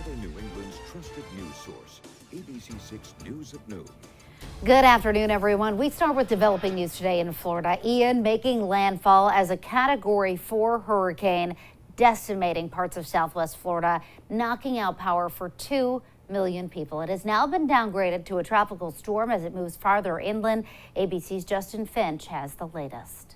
Southern New England's trusted news source, ABC6 News at Noon. Good afternoon, everyone. We start with developing news today in Florida. Ian making landfall as a Category 4 hurricane, decimating parts of Southwest Florida, knocking out power for 2 million people. It has now been downgraded to a tropical storm as it moves farther inland. ABC's Justin Finch has the latest.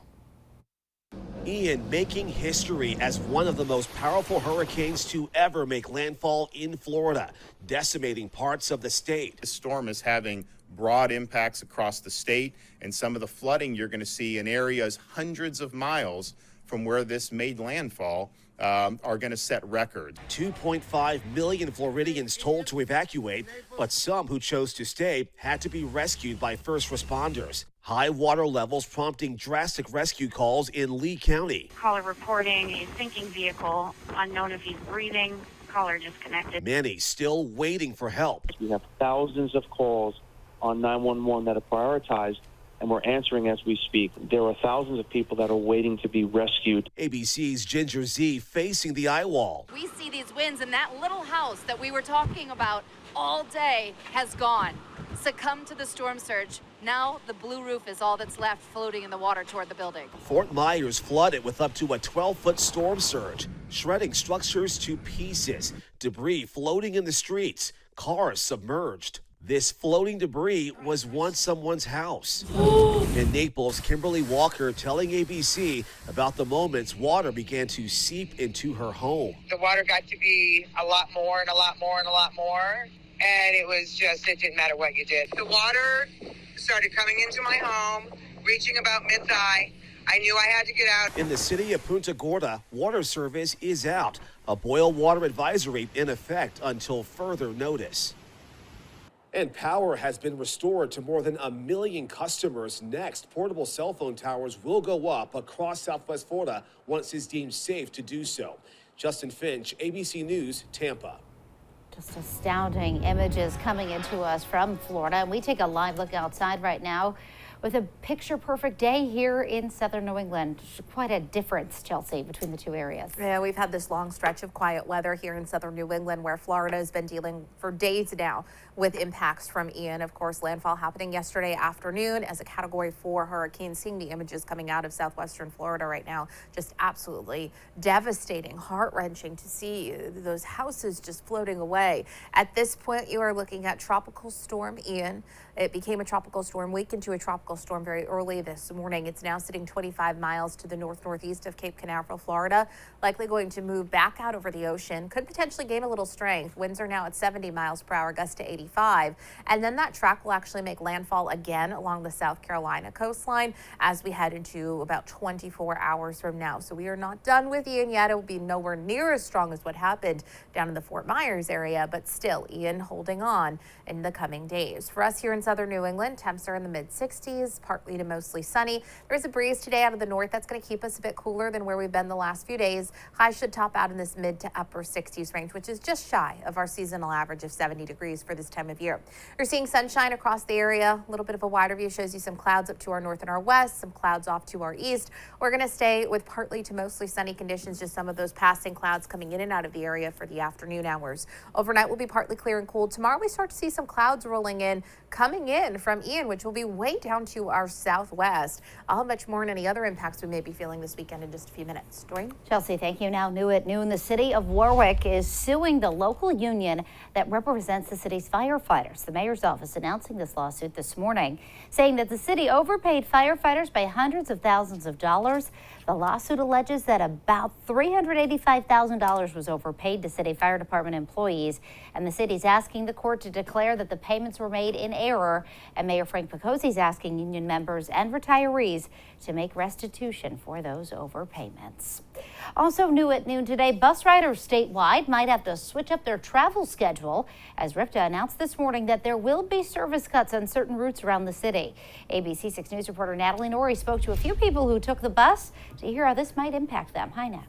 Ian making history as one of the most powerful hurricanes to ever make landfall in Florida, decimating parts of the state. The storm is having broad impacts across the state, and some of the flooding you're going to see in areas hundreds of miles from where this made landfall are going to set records. 2.5 million Floridians told to evacuate, but some who chose to stay had to be rescued by first responders. High water levels prompting drastic rescue calls in Lee County. Caller reporting a sinking vehicle, unknown if he's breathing, caller disconnected. Many still waiting for help. We have thousands of calls on 911 that are prioritized, and we're answering as we speak. There are thousands of people that are waiting to be rescued. ABC's Ginger Z facing the eye wall. We see these winds, and that little house that we were talking about all day has gone, succumbed to the storm surge. Now the blue roof is all that's left floating in the water toward the building. Fort Myers flooded with up to a 12-foot storm surge, shredding structures to pieces, debris floating in the streets, cars submerged. This floating debris was once someone's house. In Naples, Kimberly Walker telling ABC about the moments water began to seep into her home. The water got to be a lot more and a lot more and a lot more. And it was just, it didn't matter what you did. The water started coming into my home, reaching about mid-thigh. I knew I had to get out. In the city of Punta Gorda, water service is out. A boil water advisory in effect until further notice. And power has been restored to more than 1 million customers. Next, portable cell phone towers will go up across Southwest Florida once it's deemed safe to do so. Justin Finch, ABC News, Tampa. Just astounding images coming into us from Florida. And we take a live look outside right now with a picture-perfect day here in southern New England. Quite a difference, Chelsea, between the two areas. Yeah, we've had this long stretch of quiet weather here in southern New England, where Florida has been dealing for days now with impacts from Ian. Of course, landfall happening yesterday afternoon as a Category 4 hurricane. Seeing the images coming out of southwestern Florida right now, just absolutely devastating, heart-wrenching to see those houses just floating away. At this point, you are looking at Tropical Storm Ian. It became a tropical storm, weakened to a tropical storm very early this morning. It's now sitting 25 miles to the north-northeast of Cape Canaveral, Florida, likely going to move back out over the ocean, could potentially gain a little strength. Winds are now at 70 miles per hour, gusts to 85. And then that track will actually make landfall again along the South Carolina coastline as we head into about 24 hours from now. So we are not done with Ian yet. It will be nowhere near as strong as what happened down in the Fort Myers area, but still Ian holding on in the coming days. For us here in southern New England, temps are in the mid-60s, partly to mostly sunny. There's a breeze today out of the north that's going to keep us a bit cooler than where we've been the last few days. Highs should top out in this mid to upper 60s range, which is just shy of our seasonal average of 70 degrees for this time of year. We're seeing sunshine across the area. A little bit of a wider view shows you some clouds up to our north and our west, some clouds off to our east. We're going to stay with partly to mostly sunny conditions, just some of those passing clouds coming in and out of the area for the afternoon hours. Overnight will be partly clear and cool. Tomorrow we start to see some clouds rolling in, coming in from Ian, which will be way down to our southwest. I'll have much more on any other impacts we may be feeling this weekend in just a few minutes. Doreen? Chelsea, thank you. Now new at noon, the city of Warwick is suing the local union that represents the city's firefighters. The mayor's office announcing this lawsuit this morning, saying that the city overpaid firefighters by hundreds of thousands of dollars. The lawsuit alleges that about $385,000 was overpaid to city fire department employees, and the city's asking the court to declare that the payments were made in error. And Mayor Frank Picozzi is asking union members and retirees to make restitution for those overpayments. Also new at noon today, bus riders statewide might have to switch up their travel schedule, as RIPTA announced this morning that there will be service cuts on certain routes around the city. ABC6 News reporter Natalie Norrie spoke to a few people who took the bus to hear how this might impact them. Hi, Nat.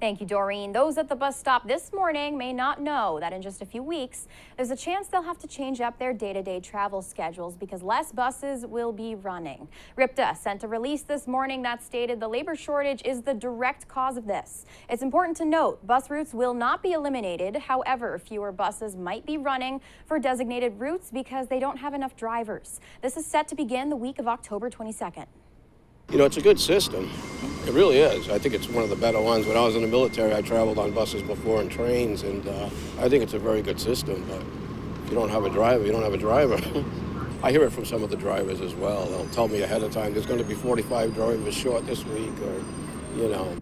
Thank you, Doreen. Those at the bus stop this morning may not know that in just a few weeks, there's a chance they'll have to change up their day-to-day travel schedules because less buses will be running. RIPTA sent a release this morning that stated the labor shortage is the direct cause of this. It's important to note bus routes will not be eliminated. However, fewer buses might be running for designated routes because they don't have enough drivers. This is set to begin the week of October 22nd. You know, it's a good system. It really is. I think it's one of the better ones. When I was in the military, I traveled on buses before and trains, and I think it's a very good system. But if you don't have a driver, you don't have a driver. I hear it from some of the drivers as well. They'll tell me ahead of time there's going to be 45 drivers short this week, or, you know.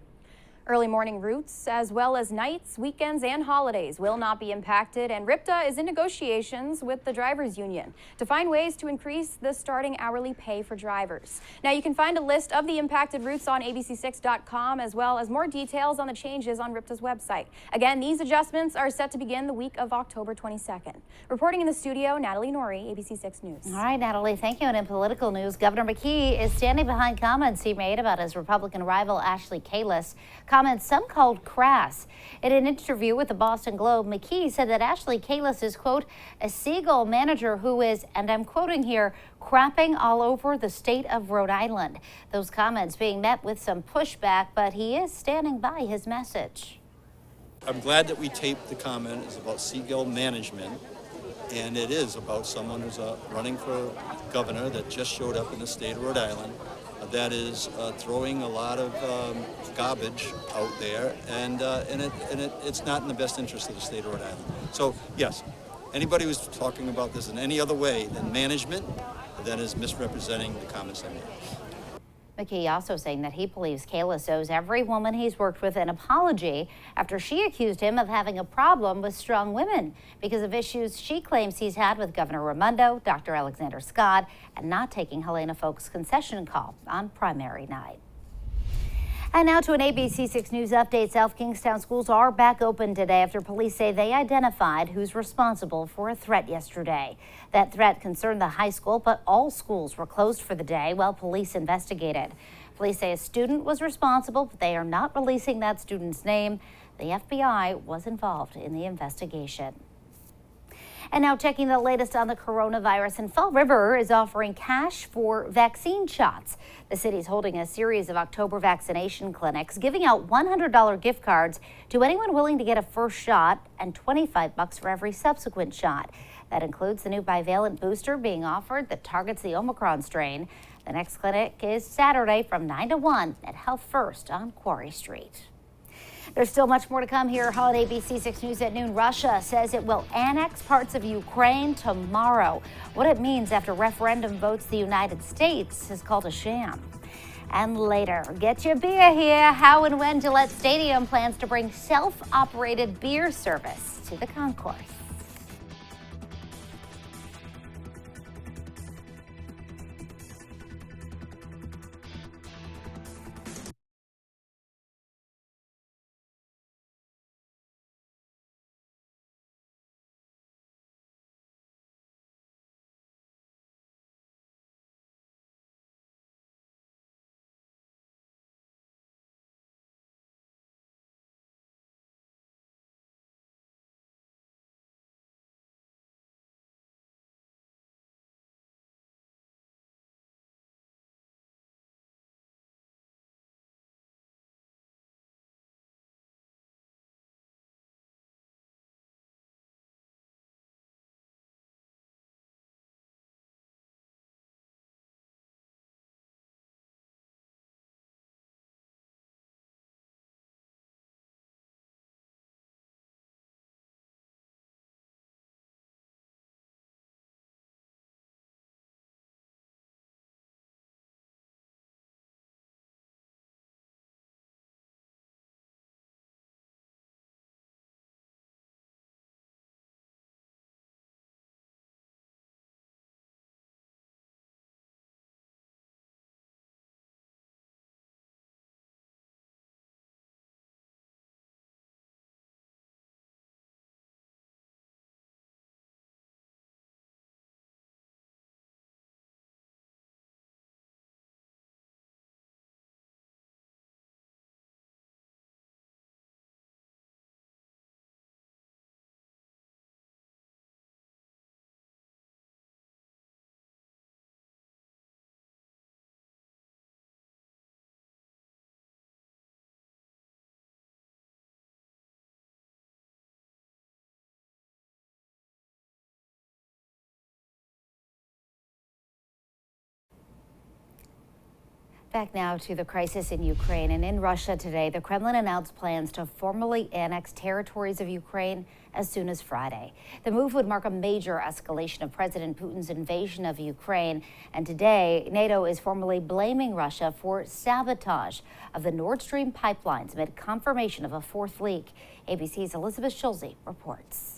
Early morning routes, as well as nights, weekends, and holidays will not be impacted, and RIPTA is in negotiations with the drivers union to find ways to increase the starting hourly pay for drivers. Now, you can find a list of the impacted routes on ABC6.com, as well as more details on the changes on RIPTA's website. Again, these adjustments are set to begin the week of October 22nd. Reporting in the studio, Natalie Norrie, ABC6 News. All right, Natalie, thank you. And in political news, Governor McKee is standing behind comments he made about his Republican rival, Ashley Kalus. Comments some called crass. In an interview with the Boston Globe, McKee said that Ashley Kalus is, quote, a seagull manager who is, and I'm quoting here, crapping all over the state of Rhode Island. Those comments being met with some pushback, but he is standing by his message. I'm glad that we taped the comment. It's about seagull management, and it is about someone who's running for governor that just showed up in the state of Rhode Island. That is throwing a lot of garbage out there, and it's not in the best interest of the state of Rhode Island. So yes, anybody who's talking about this in any other way than management, then is misrepresenting the comments I made. McKee also saying that he believes Kalus owes every woman he's worked with an apology after she accused him of having a problem with strong women because of issues she claims he's had with Governor Raimondo, Dr. Alexander Scott, and not taking Helena Folk's concession call on primary night. And now to an ABC6 News update. South Kingstown schools are back open today after police say they identified who's responsible for a threat yesterday. That threat concerned the high school, but all schools were closed for the day while police investigated. Police say a student was responsible, but they are not releasing that student's name. The FBI was involved in the investigation. And now checking the latest on the coronavirus, and Fall River is offering cash for vaccine shots. The city's holding a series of October vaccination clinics, giving out $100 gift cards to anyone willing to get a first shot and $25 for every subsequent shot. That includes the new bivalent booster being offered that targets the Omicron strain. The next clinic is Saturday from 9 to 1 at Health First on Quarry Street. There's still much more to come here on ABC6 News at noon. Russia says it will annex parts of Ukraine tomorrow. What it means after referendum votes the United States is called a sham. And later, get your beer here. How and when Gillette Stadium plans to bring self-operated beer service to the concourse. Back now to the crisis in Ukraine and in Russia today. The Kremlin announced plans to formally annex territories of Ukraine as soon as Friday. The move would mark a major escalation of President Putin's invasion of Ukraine. And today, NATO is formally blaming Russia for sabotage of the Nord Stream pipelines amid confirmation of a fourth leak. ABC's Elizabeth Schulze reports.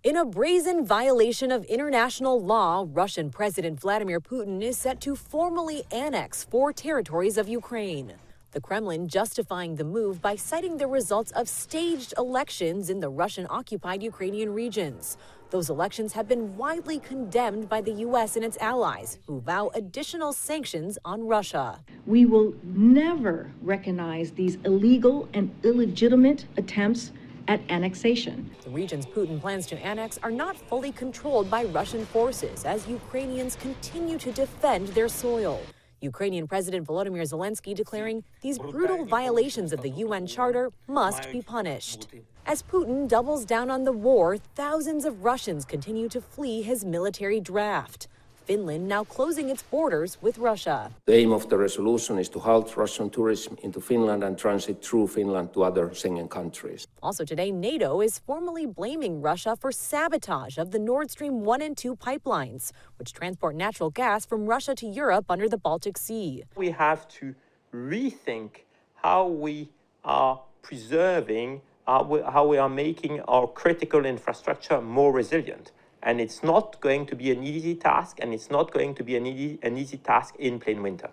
In a brazen violation of international law, Russian President Vladimir Putin is set to formally annex 4 territories of Ukraine. The Kremlin justifying the move by citing the results of staged elections in the Russian-occupied Ukrainian regions. Those elections have been widely condemned by the U.S. and its allies, who vow additional sanctions on Russia. We will never recognize these illegal and illegitimate attempts at annexation. The regions Putin plans to annex are not fully controlled by Russian forces as Ukrainians continue to defend their soil. Ukrainian President Volodymyr Zelensky declaring these brutal violations of the UN Charter must be punished. As Putin doubles down on the war, thousands of Russians continue to flee his military draft. Finland now closing its borders with Russia. The aim of the resolution is to halt Russian tourism into Finland and transit through Finland to other Schengen countries. Also today, NATO is formally blaming Russia for sabotage of the Nord Stream 1 and 2 pipelines, which transport natural gas from Russia to Europe under the Baltic Sea. We have to rethink how we are preserving, how we are making our critical infrastructure more resilient. And it's not going to be an easy task, and it's not going to be an easy task in plain winter.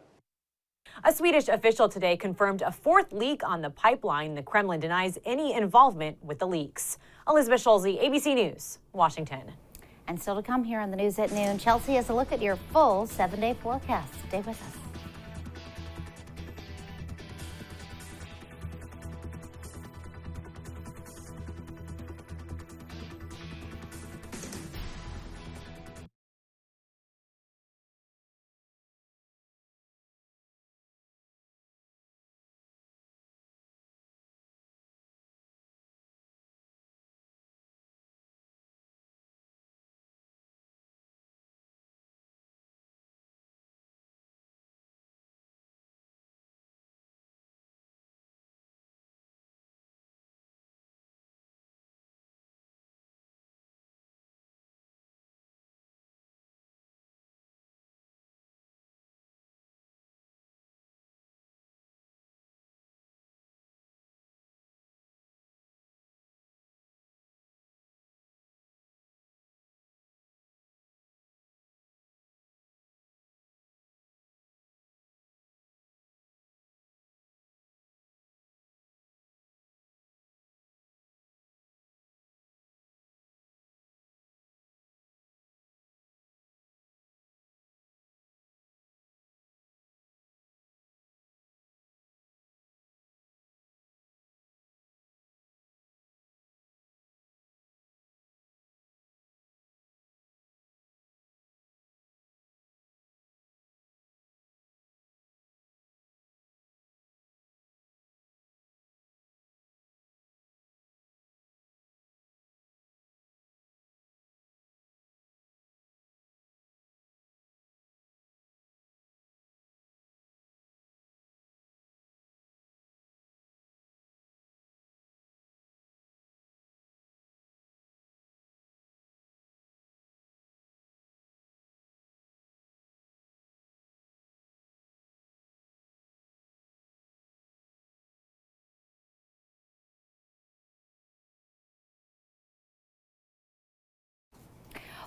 A Swedish official today confirmed a fourth leak on the pipeline. The Kremlin denies any involvement with the leaks. Elizabeth Schulze, ABC News, Washington. And still to come here on the news at noon, Chelsea has a look at your full 7-day forecast. Stay with us.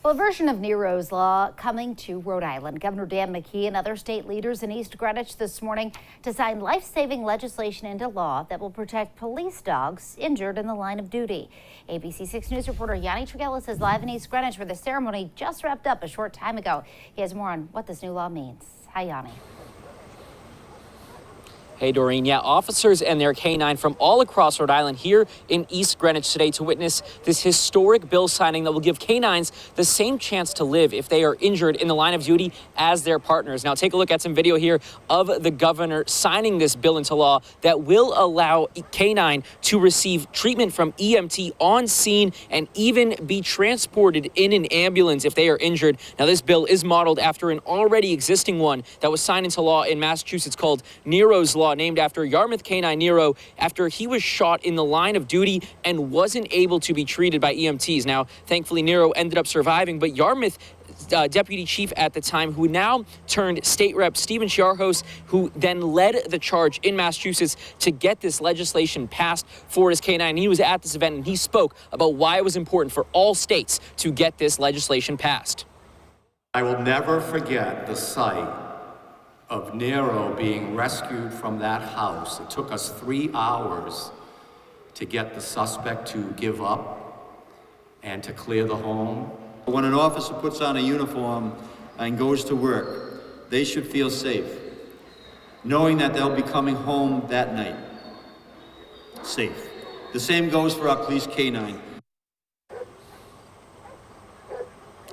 Well, a version of Nero's Law coming to Rhode Island. Governor Dan McKee and other state leaders in East Greenwich this morning to sign life-saving legislation into law that will protect police dogs injured in the line of duty. ABC6 News reporter Yanni Triggelis is live in East Greenwich where the ceremony just wrapped up a short time ago. He has more on what this new law means. Hi, Yanni. Hey, Doreen. Yeah, officers and their K-9 from all across Rhode Island here in East Greenwich today to witness this historic bill signing that will give K-9s the same chance to live if they are injured in the line of duty as their partners. Now, take a look at some video here of the governor signing this bill into law that will allow K-9 to receive treatment from EMT on scene and even be transported in an ambulance if they are injured. Now, this bill is modeled after an already existing one that was signed into law in Massachusetts called Nero's Law, named after Yarmouth K-9 Nero after he was shot in the line of duty and wasn't able to be treated by EMTs. Now, thankfully, Nero ended up surviving, but Yarmouth deputy chief at the time, who now turned state rep Stephen Sharhos, who then led the charge in Massachusetts to get this legislation passed for his K-9. He was at this event and he spoke about why it was important for all states to get this legislation passed. I will never forget the sight of Nero being rescued from that house. It took us 3 hours to get the suspect to give up and to clear the home. When an officer puts on a uniform and goes to work, they should feel safe, knowing that they'll be coming home that night safe. The same goes for our police K-9.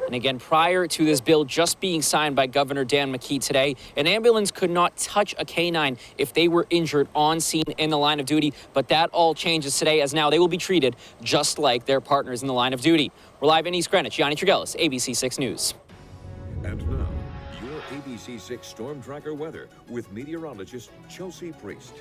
And again, prior to this bill just being signed by Governor Dan McKee today, an ambulance could not touch a K-9 if they were injured on scene in the line of duty. But that all changes today, as now they will be treated just like their partners in the line of duty. We're live in East Greenwich. Yanni Tregellis, ABC6 News. And now, your ABC6 Storm Tracker weather with meteorologist Chelsea Priest.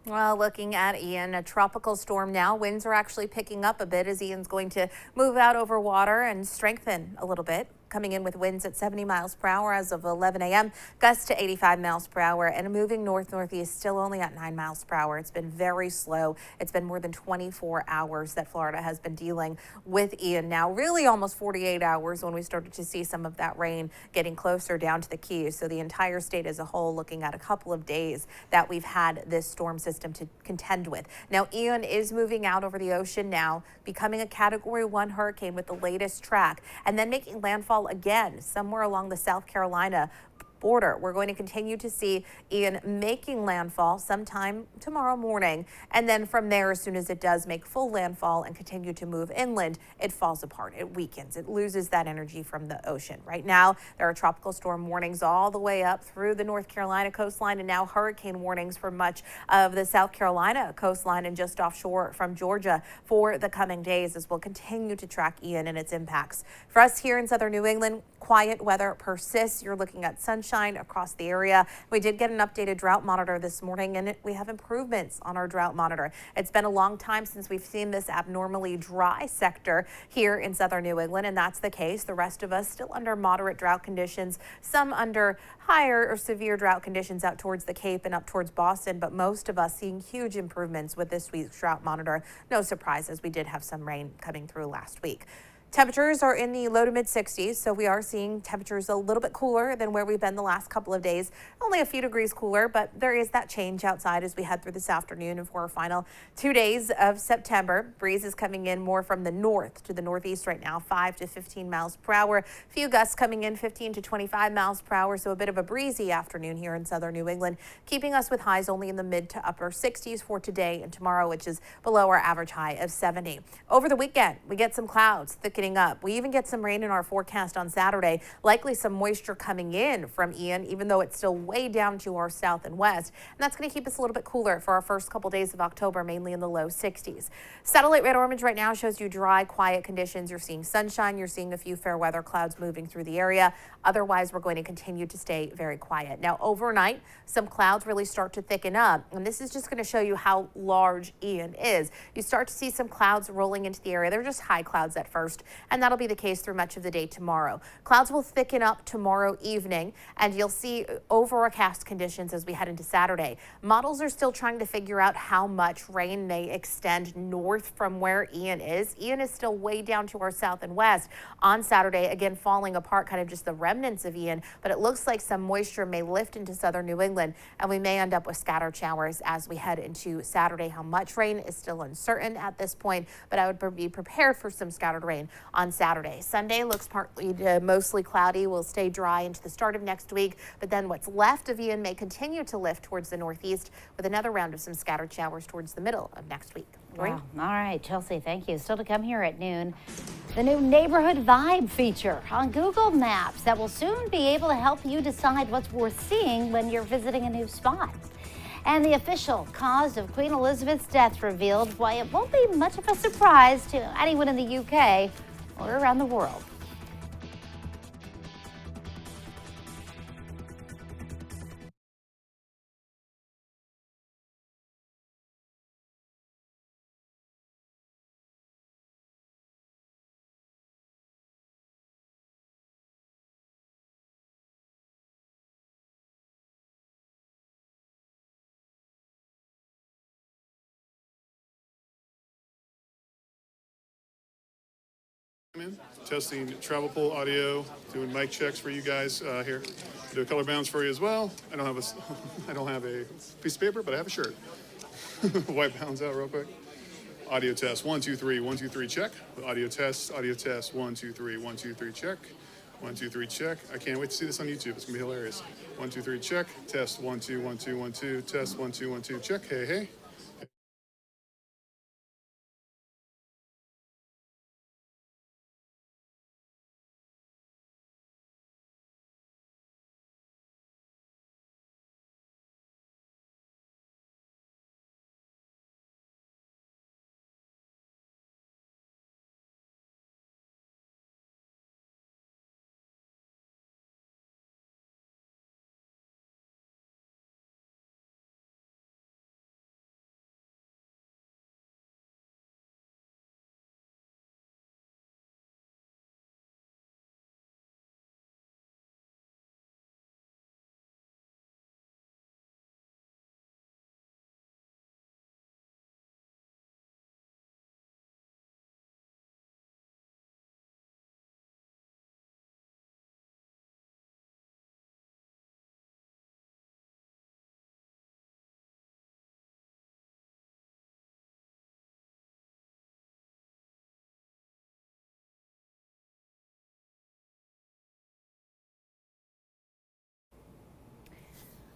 Well, looking at Ian, a tropical storm now. Winds are actually picking up a bit as Ian's going to move out over water and strengthen a little bit. Coming in with winds at 70 miles per hour as of 11 a.m., gusts to 85 miles per hour, and moving north-northeast still only at 9 miles per hour. It's been very slow. It's been more than 24 hours that Florida has been dealing with Ian now, really almost 48 hours when we started to see some of that rain getting closer down to the Keys. So the entire state as a whole looking at a couple of days that we've had this storm system to contend with. Now, Ian is moving out over the ocean now, becoming a Category 1 hurricane with the latest track, and then making landfall again somewhere along the South Carolina border. We're going to continue to see Ian making landfall sometime tomorrow morning, and then from there, as soon as it does make full landfall and continue to move inland, it falls apart, it weakens, it loses that energy from the ocean. Right now, there are tropical storm warnings all the way up through the North Carolina coastline, and now hurricane warnings for much of the South Carolina coastline and just offshore from Georgia for the coming days, as we'll continue to track Ian and its impacts. For us here in southern New England, quiet weather persists. You're looking at sunshine across the area. We did get an updated drought monitor this morning, and we have improvements on our drought monitor. It's been a long time since we've seen this abnormally dry sector here in southern New England, and that's the case. The rest of us still under moderate drought conditions, some under higher or severe drought conditions out towards the Cape and up towards Boston, but most of us seeing huge improvements with this week's drought monitor. No surprises, we did have some rain coming through last week. Temperatures are in the low to mid 60s, so we are seeing temperatures a little bit cooler than where we've been the last couple of days. Only a few degrees cooler, but there is that change outside as we head through this afternoon and for our final 2 days of September. Breeze is coming in more from the north to the northeast right now, 5 to 15 miles per hour. A few gusts coming in 15 to 25 miles per hour, so a bit of a breezy afternoon here in southern New England, keeping us with highs only in the mid to upper 60s for today and tomorrow, which is below our average high of 70. Over the weekend, we get some clouds thickening up. We even get some rain in our forecast on Saturday, likely some moisture coming in from Ian, even though it's still way down to our south and west. And that's going to keep us a little bit cooler for our first couple days of October, mainly in the low 60s. Satellite red orange right now shows you dry, quiet conditions. You're seeing sunshine. You're seeing a few fair weather clouds moving through the area. Otherwise, we're going to continue to stay very quiet. Now, overnight, some clouds really start to thicken up. And this is just going to show you how large Ian is. You start to see some clouds rolling into the area. They're just high clouds at first, and that'll be the case through much of the day tomorrow. Clouds will thicken up tomorrow evening, and you'll see overcast conditions as we head into Saturday. Models are still trying to figure out how much rain may extend north from where Ian is. Ian is still way down to our south and west on Saturday, again falling apart, kind of just the remnants of Ian, but it looks like some moisture may lift into southern New England, and we may end up with scattered showers as we head into Saturday. How much rain is still uncertain at this point, but I would be prepared for some scattered rain on Saturday. Sunday looks partly to mostly cloudy. Will stay dry into the start of next week, but then what's left of Ian may continue to lift towards the northeast with another round of some scattered showers towards the middle of next week. Wow. All right, Chelsea, thank you. Still to come here at noon, the new Neighborhood Vibe feature on Google Maps that will soon be able to help you decide what's worth seeing when you're visiting a new spot. And the official cause of Queen Elizabeth's death revealed, why it won't be much of a surprise to anyone in the UK or around the world. Testing travel pool audio, doing mic checks for you guys here. Do a color bounce for you as well. I don't have a piece of paper, but I have a shirt. White bounds out real quick. Audio test 1 2 3 1 2 3 check. Audio test 1 2 3 1 2 3 check. 1 2 3 check. I can't wait to see this on YouTube. It's gonna be hilarious. 1 2 3 check. Test 1 2 1 2 1 2. Test 1 2 1 2 check. Hey hey.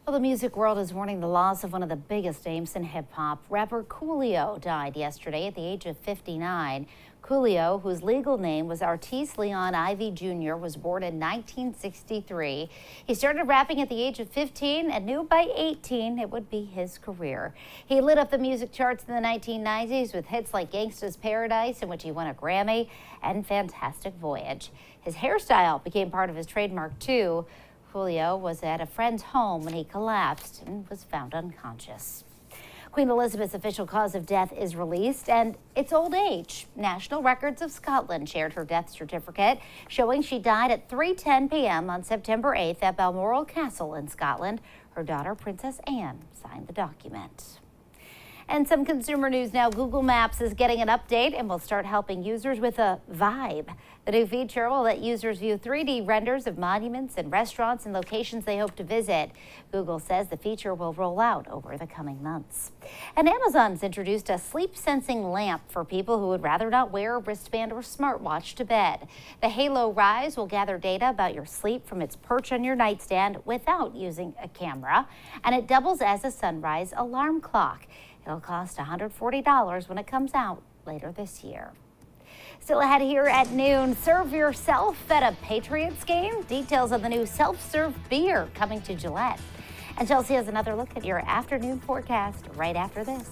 Well, the music world is mourning the loss of one of the biggest names in hip-hop. Rapper Coolio died yesterday at the age of 59. Coolio, whose legal name was Artis Leon Ivy Jr., was born in 1963. He started rapping at the age of 15 and knew by 18 it would be his career. He lit up the music charts in the 1990s with hits like Gangsta's Paradise, in which he won a Grammy, and Fantastic Voyage. His hairstyle became part of his trademark, too. Coolio was at a friend's home when he collapsed and was found unconscious. Queen Elizabeth's official cause of death is released, and it's old age. National Records of Scotland shared her death certificate, showing she died at 3:10 p.m. on September 8th at Balmoral Castle in Scotland. Her daughter, Princess Anne, signed the document. And some consumer news now. Google Maps is getting an update and will start helping users with a vibe. The new feature will let users view 3D renders of monuments and restaurants and locations they hope to visit. Google says the feature will roll out over the coming months. And Amazon's introduced a sleep sensing lamp for people who would rather not wear a wristband or smartwatch to bed. The Halo Rise will gather data about your sleep from its perch on your nightstand without using a camera, and it doubles as a sunrise alarm clock. It'll cost $140 when it comes out later this year. Still ahead here at noon, serve yourself at a Patriots game. Details of the new self-serve beer coming to Gillette. And Chelsea has another look at your afternoon forecast right after this.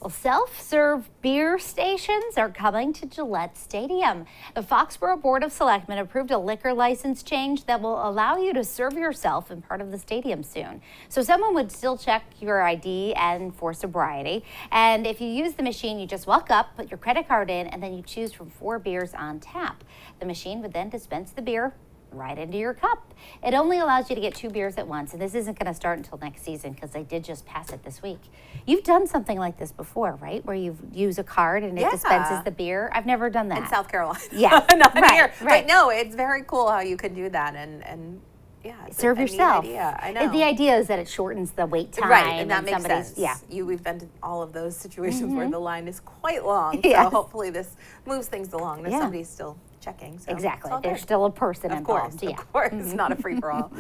Well, self-serve beer stations are coming to Gillette Stadium. The Foxborough Board of Selectmen approved a liquor license change that will allow you to serve yourself in part of the stadium soon. So someone would still check your ID and for sobriety. And if you use the machine, you just walk up, put your credit card in, and then you choose from 4 beers on tap. The machine would then dispense the beer right into your cup. It only allows you to get 2 beers at once, and this isn't going to start until next season because they did just pass it this week. You've done something like this before, right? Where you use a card and it dispenses the beer. I've never done that. In South Carolina. Yeah, Not right, here. right. But no, it's very cool how you can do that and yeah, serve yourself. Idea. I know. The idea is that it shortens the wait time. Right, and that makes sense. Yeah. We've been to all of those situations where the line is quite long. Yes. So hopefully this moves things along. There's somebody still checking. So exactly. it's all There's good. still a person Of course, involved. of course. It's not a free-for-all.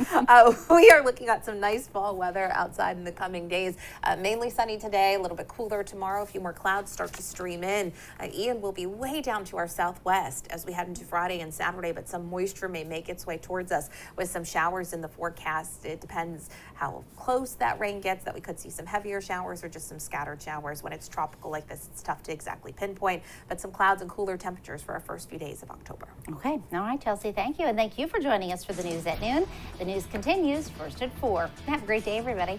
We are looking at some nice fall weather outside in the coming days. Mainly sunny today, a little bit cooler tomorrow. A few more clouds start to stream in. Ian will be way down to our southwest as we head into Friday and Saturday, but some moisture may make its way towards us with some showers in the forecast. It depends how close that rain gets, that we could see some heavier showers or just some scattered showers. When it's tropical like this, it's tough to exactly pinpoint, but some clouds and cooler temperatures for our first few days of October. Okay. All right, Chelsea, thank you. And thank you for joining us for the news at noon. The news continues first at 4. Have a great day, everybody.